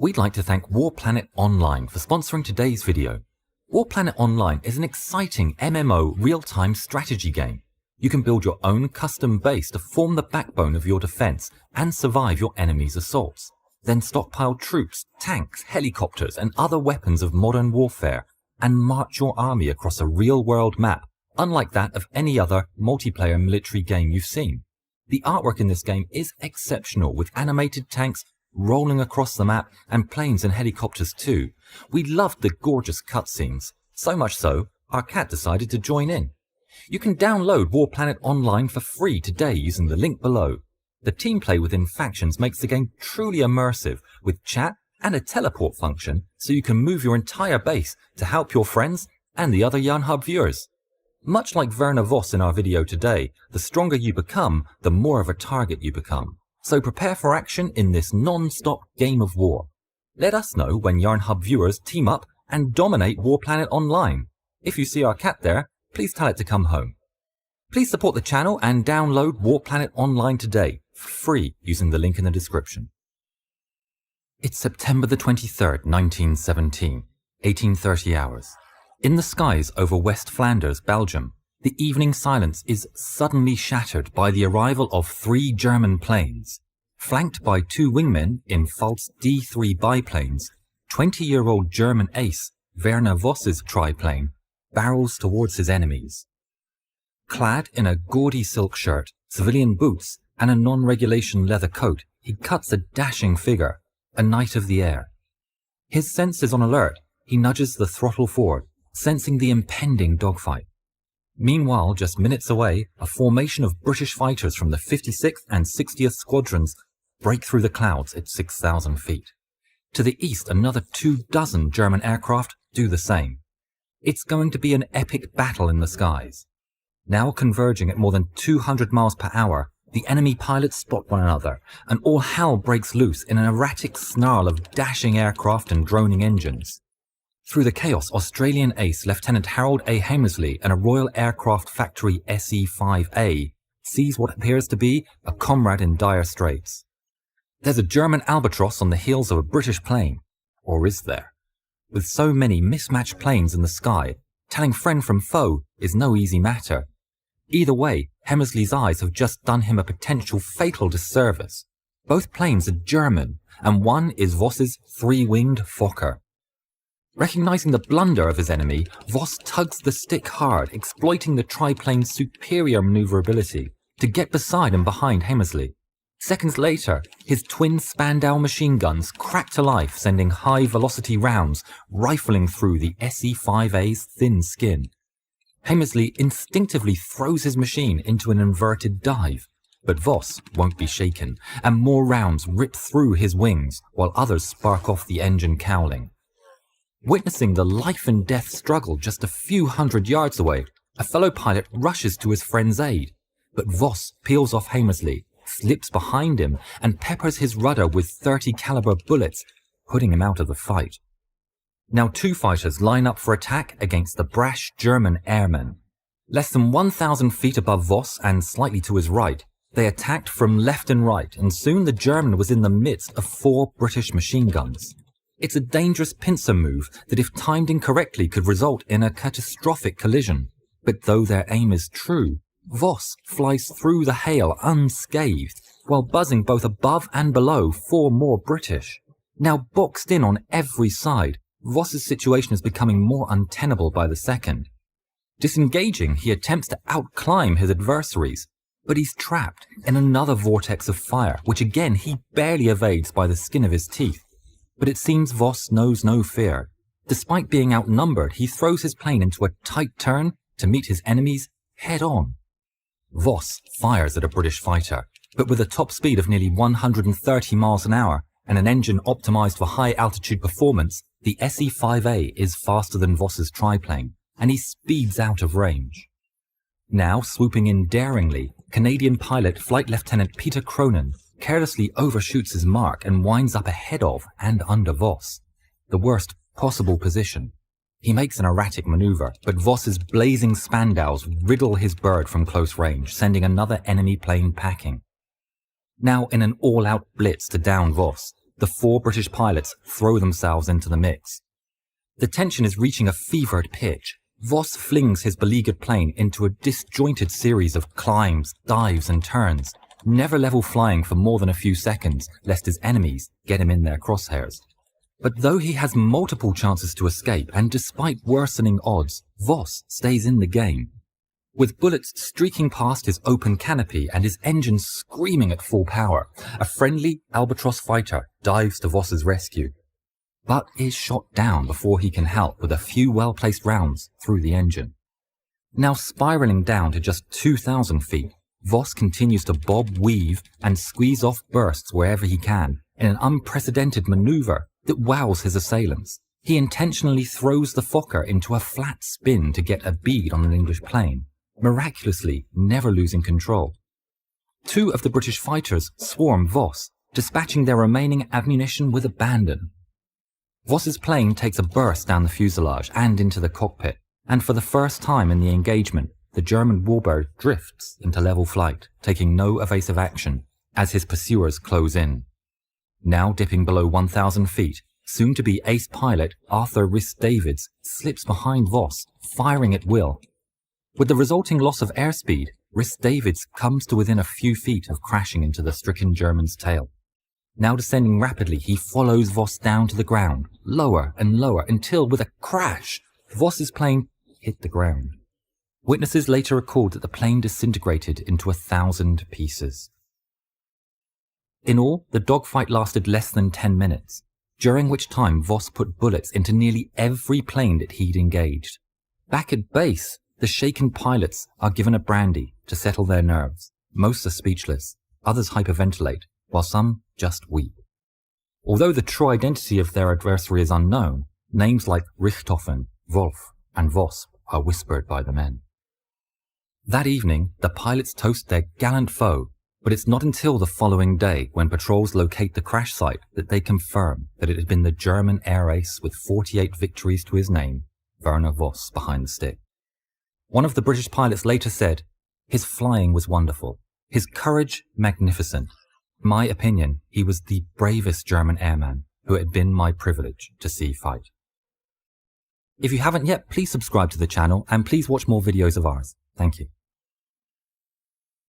We'd like to thank War Planet Online for sponsoring today's video. War Planet Online is an exciting MMO real-time strategy game. You can build your own custom base to form the backbone of your defense and survive your enemy's assaults. Then stockpile troops, tanks, helicopters and other weapons of modern warfare and march your army across a real-world map, unlike that of any other multiplayer military game you've seen. The artwork in this game is exceptional, with animated tanks rolling across the map and planes and helicopters too. We loved the gorgeous cutscenes, so much so our cat decided to join in. You can download War Planet Online for free today using the link below. The team play within factions makes the game truly immersive, with chat and a teleport function so you can move your entire base to help your friends and the other Yarn Hub viewers. Much like Werner Voss in our video today, the stronger you become, the more of a target you become. So prepare for action in this non-stop game of war. Let us know when Yarn Hub viewers team up and dominate War Planet Online. If you see our cat there, please tell it to come home. Please support the channel and download War Planet Online today for free using the link in the description. It's September the 23rd, 1917, 1830 hours. In the skies over West Flanders, Belgium, the evening silence is suddenly shattered by the arrival of 3 German planes. Flanked by 2 wingmen in false D-3 biplanes, 20-year-old German ace Werner Voss's triplane barrels towards his enemies. Clad in a gaudy silk shirt, civilian boots, and a non-regulation leather coat, he cuts a dashing figure, a knight of the air. His senses on alert, he nudges the throttle forward, sensing the impending dogfight. Meanwhile, just minutes away, a formation of British fighters from the 56th and 60th Squadrons break through the clouds at 6,000 feet. To the east, another 24 German aircraft do the same. It's going to be an epic battle in the skies. Now converging at more than 200 miles per hour, the enemy pilots spot one another, and all hell breaks loose in an erratic snarl of dashing aircraft and droning engines. Through the chaos, Australian ace Lieutenant Harold A. Hamersley and a Royal Aircraft Factory SE-5A sees what appears to be a comrade in dire straits. There's a German albatross on the heels of a British plane. Or is there? With so many mismatched planes in the sky, telling friend from foe is no easy matter. Either way, Hamersley's eyes have just done him a potential fatal disservice. Both planes are German, and one is Voss's 3-winged Fokker. Recognizing the blunder of his enemy, Voss tugs the stick hard, exploiting the triplane's superior maneuverability to get beside and behind Hamersley. Seconds later, his twin Spandau machine guns crack to life, sending high-velocity rounds rifling through the SE-5A's thin skin. Hamersley instinctively throws his machine into an inverted dive, but Voss won't be shaken, and more rounds rip through his wings while others spark off the engine cowling. Witnessing the life-and-death struggle just a few hundred yards away, a fellow pilot rushes to his friend's aid, but Voss peels off Hamersley, slips behind him, and peppers his rudder with .30 caliber bullets, putting him out of the fight. Now 2 fighters line up for attack against the brash German Airman. Less than 1,000 feet above Voss and slightly to his right, they attacked from left and right, and soon the German was in the midst of 4 British machine guns. It's a dangerous pincer move that, if timed incorrectly, could result in a catastrophic collision. But though their aim is true, Voss flies through the hail unscathed, while buzzing both above and below 4 more British. Now boxed in on every side, Voss's situation is becoming more untenable by the second. Disengaging, he attempts to outclimb his adversaries, but he's trapped in another vortex of fire, which again he barely evades by the skin of his teeth. But it seems Voss knows no fear. Despite being outnumbered, he throws his plane into a tight turn to meet his enemies head-on. Voss fires at a British fighter, but with a top speed of nearly 130 miles an hour and an engine optimized for high-altitude performance, the SE-5A is faster than Voss's triplane, and he speeds out of range. Now, swooping in daringly, Canadian pilot Flight Lieutenant Peter Cronin carelessly overshoots his mark and winds up ahead of and under Voss, the worst possible position. He makes an erratic maneuver, but Voss's blazing Spandaus riddle his bird from close range, sending another enemy plane packing. Now in an all-out blitz to down Voss, the 4 British pilots throw themselves into the mix. The tension is reaching a fevered pitch. Voss flings his beleaguered plane into a disjointed series of climbs, dives and turns, never level flying for more than a few seconds lest his enemies get him in their crosshairs. But though he has multiple chances to escape, and despite worsening odds, Voss stays in the game. With bullets streaking past his open canopy and his engine screaming at full power, a friendly Albatross fighter dives to Voss's rescue, but is shot down before he can help with a few well-placed rounds through the engine. Now spiraling down to just 2,000 feet, Voss continues to bob, weave and squeeze off bursts wherever he can in an unprecedented maneuver that wows his assailants. He intentionally throws the Fokker into a flat spin to get a bead on an English plane, miraculously never losing control. 2 of the British fighters swarm Voss, dispatching their remaining ammunition with abandon. Voss's plane takes a burst down the fuselage and into the cockpit, and for the first time in the engagement, the German warbird drifts into level flight, taking no evasive action as his pursuers close in. Now dipping below 1,000 feet, soon-to-be ace pilot Arthur Rhys-Davids slips behind Voss, firing at will. With the resulting loss of airspeed, Rhys-Davids comes to within a few feet of crashing into the stricken German's tail. Now descending rapidly, he follows Voss down to the ground, lower and lower, until, with a crash, Voss's plane hit the ground. Witnesses later recalled that the plane disintegrated into 1,000 pieces. In all, the dogfight lasted less than 10 minutes, during which time Voss put bullets into nearly every plane that he'd engaged. Back at base, the shaken pilots are given a brandy to settle their nerves. Most are speechless, others hyperventilate, while some just weep. Although the true identity of their adversary is unknown, names like Richthofen, Wolf and Voss are whispered by the men. That evening, the pilots toast their gallant foe, but it's not until the following day, when patrols locate the crash site, that they confirm that it had been the German air ace with 48 victories to his name, Werner Voss, behind the stick. One of the British pilots later said, "His flying was wonderful, his courage magnificent. In my opinion, he was the bravest German airman who it had been my privilege to see fight." If you haven't yet, please subscribe to the channel and please watch more videos of ours. Thank you.